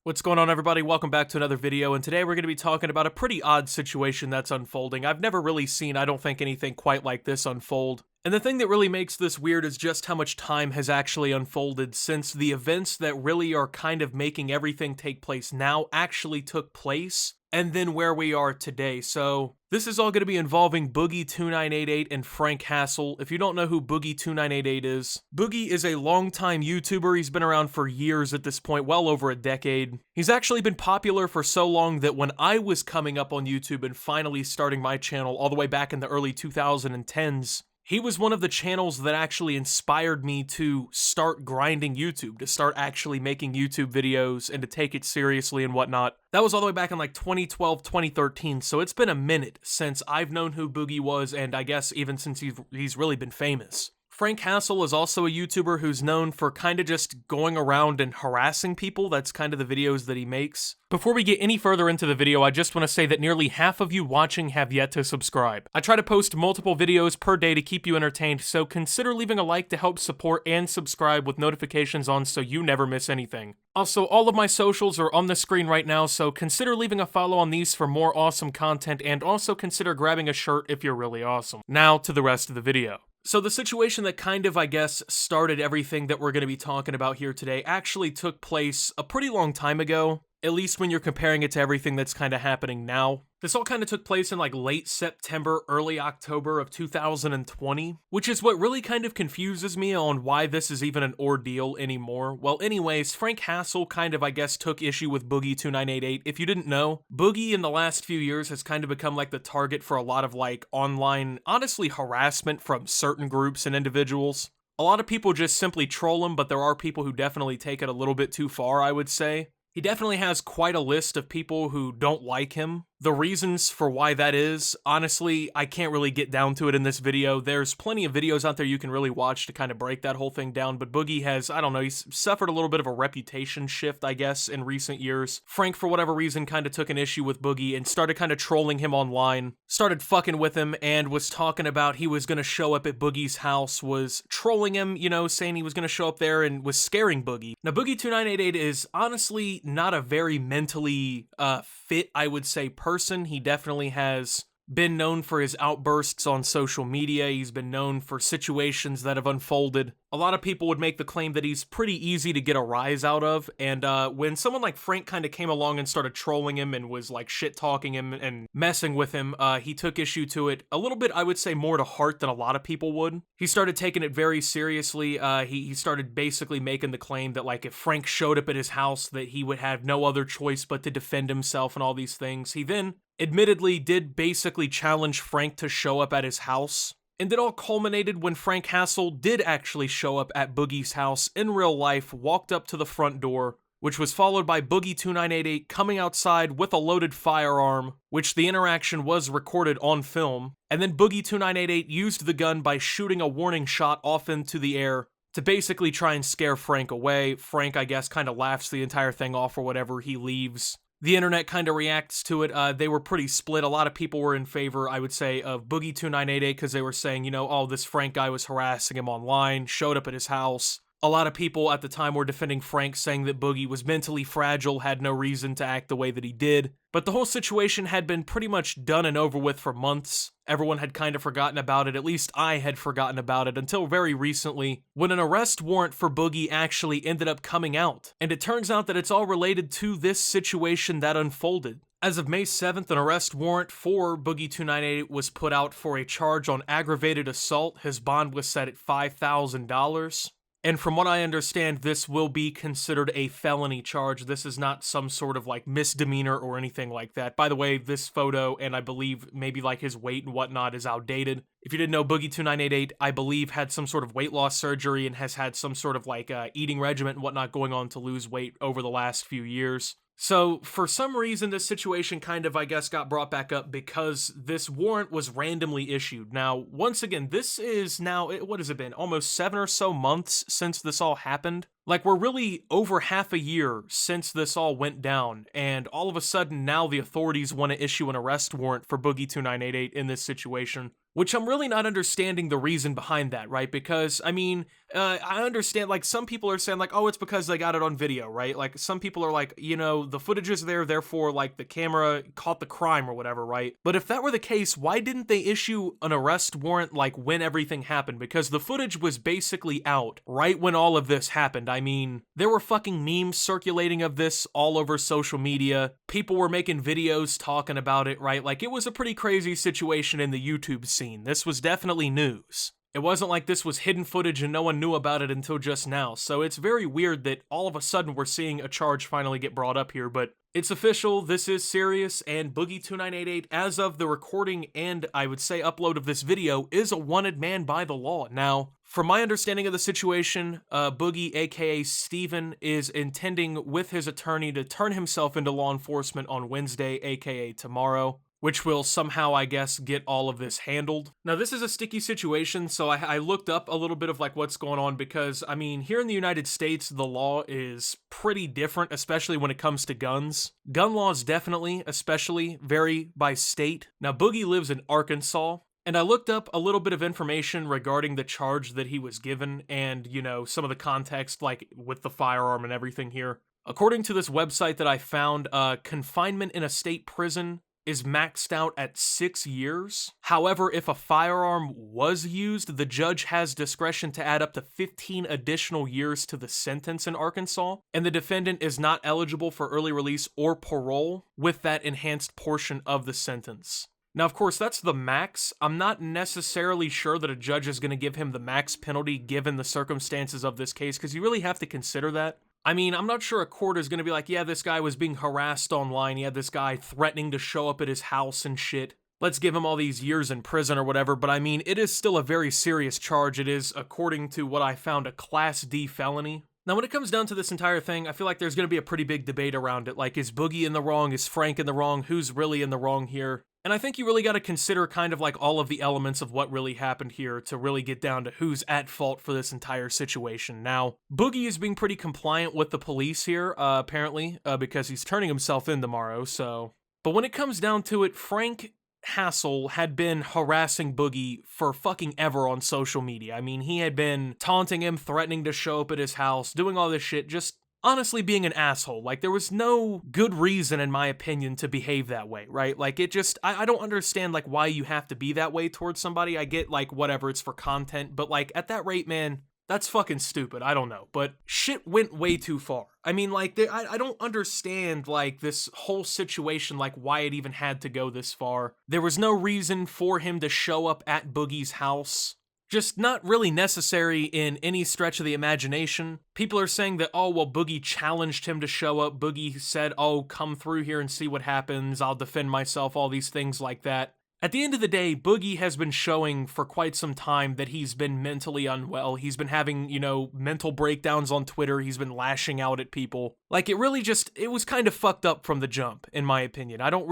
What's going on, everybody? Welcome back to another video, and today we're going to be talking about a pretty odd situation that's unfolding. I've never really seen, I don't think, anything quite like this unfold. And the thing that really makes this weird is just how much time has actually unfolded since the events that really are kind of making everything take place now actually took place, and then where we are today. So this is all going to be involving Boogie2988 and Frank Hassel. If you don't know who Boogie2988 is, Boogie is a longtime YouTuber. He's been around for years at this point, well over a decade. He's actually been popular for so long that when I was coming up on YouTube and finally starting my channel all the way back in the early 2010s, he was one of the channels that actually inspired me to start grinding YouTube, to start actually making YouTube videos and to take it seriously and whatnot. That was all the way back in like 2012, 2013, so it's been a minute since I've known who Boogie was, and I guess even since he's really been famous. Frank Hassel is also a YouTuber who's known for kind of just going around and harassing people. That's kind of the videos that he makes. Before we get any further into the video, I just want to say that nearly half of you watching have yet to subscribe. I try to post multiple videos per day to keep you entertained, so consider leaving a like to help support and subscribe with notifications on so you never miss anything. Also, all of my socials are on the screen right now, so consider leaving a follow on these for more awesome content, and also consider grabbing a shirt if you're really awesome. Now to the rest of the video. So the situation that kind of, I guess, started everything that we're going to be talking about here today actually took place a pretty long time ago, at least when you're comparing it to everything that's kind of happening now. This all kind of took place in like late September, early October of 2020, which is what really kind of confuses me on why this is even an ordeal anymore. Well, anyways, Frank Hassel kind of, I guess, took issue with Boogie2988. If you didn't know, Boogie in the last few years has kind of become like the target for a lot of like online, honestly, harassment from certain groups and individuals. A lot of people just simply troll him, but there are people who definitely take it a little bit too far, I would say. He definitely has quite a list of people who don't like him. The reasons for why that is, honestly, I can't really get down to it in this video. There's plenty of videos out there you can really watch to kind of break that whole thing down, but Boogie has, I don't know, he's suffered a little bit of a reputation shift, I guess, in recent years. Frank, for whatever reason, kind of took an issue with Boogie and started kind of trolling him online, started fucking with him, and was talking about he was going to show up at Boogie's house, was trolling him, you know, saying he was going to show up there and was scaring Boogie. Now, Boogie2988 is honestly not a very mentally fit, I would say, person. He definitely has been known for his outbursts on social media. He's been known for situations that have unfolded. A lot of people would make the claim that he's pretty easy to get a rise out of, and when someone like Frank kind of came along and started trolling him and was like shit-talking him and messing with him, he took issue to it a little bit, I would say, more to heart than a lot of people would. He started taking it very seriously. He started basically making the claim that like if Frank showed up at his house that he would have no other choice but to defend himself and all these things. He then admittedly did basically challenge Frank to show up at his house, and it all culminated when Frank Hassel did actually show up at Boogie's house in real life, walked up to the front door, which was followed by Boogie2988 coming outside with a loaded firearm, which the interaction was recorded on film, and then Boogie2988 used the gun by shooting a warning shot off into the air to basically try and scare Frank away. Frank, I guess, kind of laughs the entire thing off or whatever. He leaves. The internet kind of reacts to it. They were pretty split. A lot of people were in favor, I would say, of Boogie2988 because they were saying, you know, oh, this Frank guy was harassing him online, showed up at his house. A lot of people at the time were defending Frank, saying that Boogie was mentally fragile, had no reason to act the way that he did. But the whole situation had been pretty much done and over with for months. Everyone had kind of forgotten about it, at least I had forgotten about it, until very recently, when an arrest warrant for Boogie actually ended up coming out. And it turns out that it's all related to this situation that unfolded. As of May 7th, an arrest warrant for Boogie2988 was put out for a charge on aggravated assault. His bond was set at $5,000. And from what I understand, this will be considered a felony charge. This is not some sort of like misdemeanor or anything like that. By the way, this photo, and I believe maybe like his weight and whatnot, is outdated. If you didn't know, Boogie2988, I believe, had some sort of weight loss surgery and has had some sort of like eating regimen and whatnot going on to lose weight over the last few years. So, for some reason, this situation kind of, I guess, got brought back up because this warrant was randomly issued. Now, once again, this is now, what has it been, almost 7 or so months since this all happened? Like, we're really over half a year since this all went down, and all of a sudden, now the authorities want to issue an arrest warrant for Boogie2988 in this situation. which I'm really not understanding the reason behind that, right? Because, I mean, I understand, like, some people are saying, like, oh, it's because they got it on video, right? Like, some people are like, you know, the footage is there, therefore, like, the camera caught the crime or whatever, right? But if that were the case, why didn't they issue an arrest warrant, like, when everything happened? Because the footage was basically out right when all of this happened. I mean, there were fucking memes circulating of this all over social media. People were making videos talking about it, right? Like, it was a pretty crazy situation in the YouTube scene. This was definitely news. It wasn't like this was hidden footage and no one knew about it until just now, so it's very weird that all of a sudden we're seeing a charge finally get brought up here, but it's official, this is serious, and Boogie2988, as of the recording and I would say upload of this video, is a wanted man by the law. Now, from my understanding of the situation, Boogie, aka Steven, is intending with his attorney to turn himself into law enforcement on Wednesday, aka tomorrow, which will somehow, I guess, get all of this handled. Now, this is a sticky situation, so I looked up a little bit of like what's going on because, I mean, here in the United States, the law is pretty different, especially when it comes to guns. Gun laws definitely, especially, vary by state. Now, Boogie lives in Arkansas, and I looked up a little bit of information regarding the charge that he was given and, you know, some of the context, like with the firearm and everything here. According to this website that I found, confinement in a state prison is maxed out at 6 years. However, if a firearm was used, the judge has discretion to add up to 15 additional years to the sentence in Arkansas, and the defendant is not eligible for early release or parole with that enhanced portion of the sentence. Now, of course, that's the max. I'm not necessarily sure that a judge is going to give him the max penalty given the circumstances of this case, because you really have to consider that. I mean, I'm not sure a court is going to be like, yeah, this guy was being harassed online, yeah, this guy threatening to show up at his house and shit. Let's give him all these years in prison or whatever, but I mean, it is still a very serious charge. It is, according to what I found, a Class D felony. Now, when it comes down to this entire thing, I feel like there's going to be a pretty big debate around it. Like, is Boogie in the wrong? Is Frank in the wrong? Who's really in the wrong here? And I think you really got to consider kind of like all of the elements of what really happened here to really get down to who's at fault for this entire situation. Now, Boogie is being pretty compliant with the police here, apparently, because he's turning himself in tomorrow, so. But when it comes down to it, Frank Hassel had been harassing Boogie for fucking ever on social media. I mean, he had been taunting him, threatening to show up at his house, doing all this shit, just honestly being an asshole. Like, there was no good reason, in my opinion, to behave that way, right? Like, it just, I don't understand, like, why you have to be that way towards somebody. I get, like, whatever, it's for content, but, like, at that rate, man, that's fucking stupid. I don't know, but shit went way too far. I mean, like, I don't understand, like, this whole situation, like, why it even had to go this far. There was no reason for him to show up at Boogie's house. Just not really necessary in any stretch of the imagination. People are saying that, oh, well, Boogie challenged him to show up. Boogie said, oh, come through here and see what happens. I'll defend myself, all these things like that. At the end of the day, Boogie has been showing for quite some time that he's been mentally unwell. He's been having, you know, mental breakdowns on Twitter. He's been lashing out at people. Like, it really just, it was kind of fucked up from the jump, in my opinion. I don't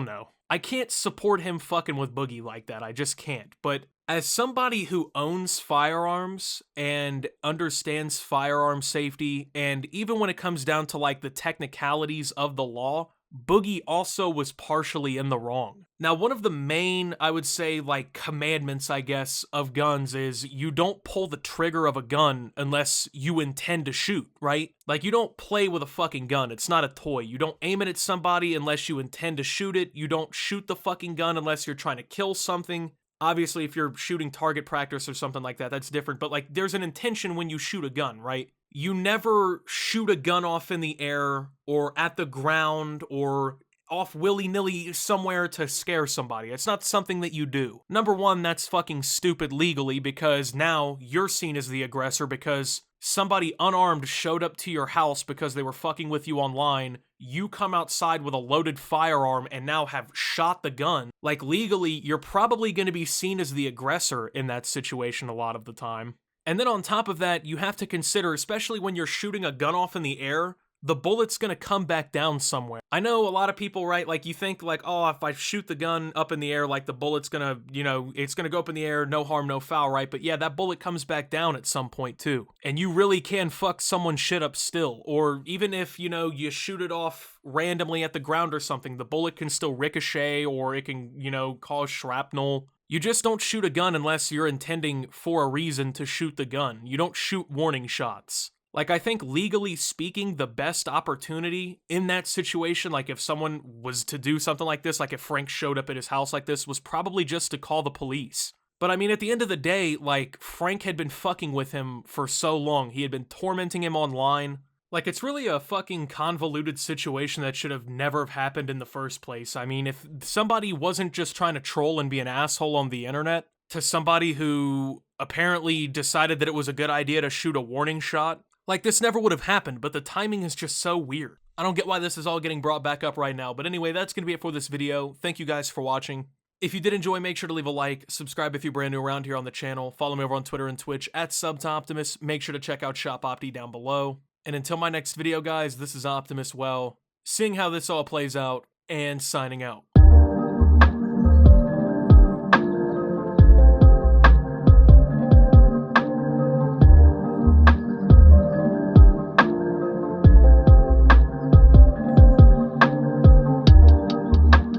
know. I can't support him fucking with Boogie like that. I just can't. But as somebody who owns firearms and understands firearm safety, and even when it comes down to like the technicalities of the law, Boogie also was partially in the wrong. Now, one of the main, I would say, like, commandments, I guess, of guns is you don't pull the trigger of a gun unless you intend to shoot, right? Like, you don't play with a fucking gun. It's not a toy. You don't aim it at somebody unless you intend to shoot it. You don't shoot the fucking gun unless you're trying to kill something. Obviously, if you're shooting target practice or something like that, that's different. But, like, there's an intention when you shoot a gun, right? You never shoot a gun off in the air or at the ground or off willy-nilly somewhere to scare somebody. It's not something that you do. Number one, that's fucking stupid legally because now you're seen as the aggressor because somebody unarmed showed up to your house because they were fucking with you online. You come outside with a loaded firearm and now have shot the gun. Like, legally, you're probably going to be seen as the aggressor in that situation a lot of the time. And then on top of that, you have to consider, especially when you're shooting a gun off in the air, the bullet's gonna come back down somewhere. I know a lot of people, right, like you think like, oh, if I shoot the gun up in the air, like the bullet's gonna, you know, it's gonna go up in the air, no harm, no foul, right? But yeah, that bullet comes back down at some point too. And you really can fuck someone's shit up still. Or even if, you know, you shoot it off randomly at the ground or something, the bullet can still ricochet or it can, you know, cause shrapnel. You just don't shoot a gun unless you're intending for a reason to shoot the gun. You don't shoot warning shots. Like, I think legally speaking, the best opportunity in that situation, like if someone was to do something like this, like if Frank showed up at his house like this, was probably just to call the police. But I mean, at the end of the day, like, Frank had been fucking with him for so long. He had been tormenting him online. Like, it's really a fucking convoluted situation that should have never have happened in the first place. I mean, if somebody wasn't just trying to troll and be an asshole on the internet, to somebody who apparently decided that it was a good idea to shoot a warning shot, like, this never would have happened, but the timing is just so weird. I don't get why this is all getting brought back up right now, but anyway, that's gonna be it for this video. Thank you guys for watching. If you did enjoy, make sure to leave a like, subscribe if you're brand new around here on the channel, follow me over on Twitter and Twitch at @SubToOptimus, make sure to check out Shop Opti down below. And until my next video, guys, this is Optimus, well, seeing how this all plays out, and signing out.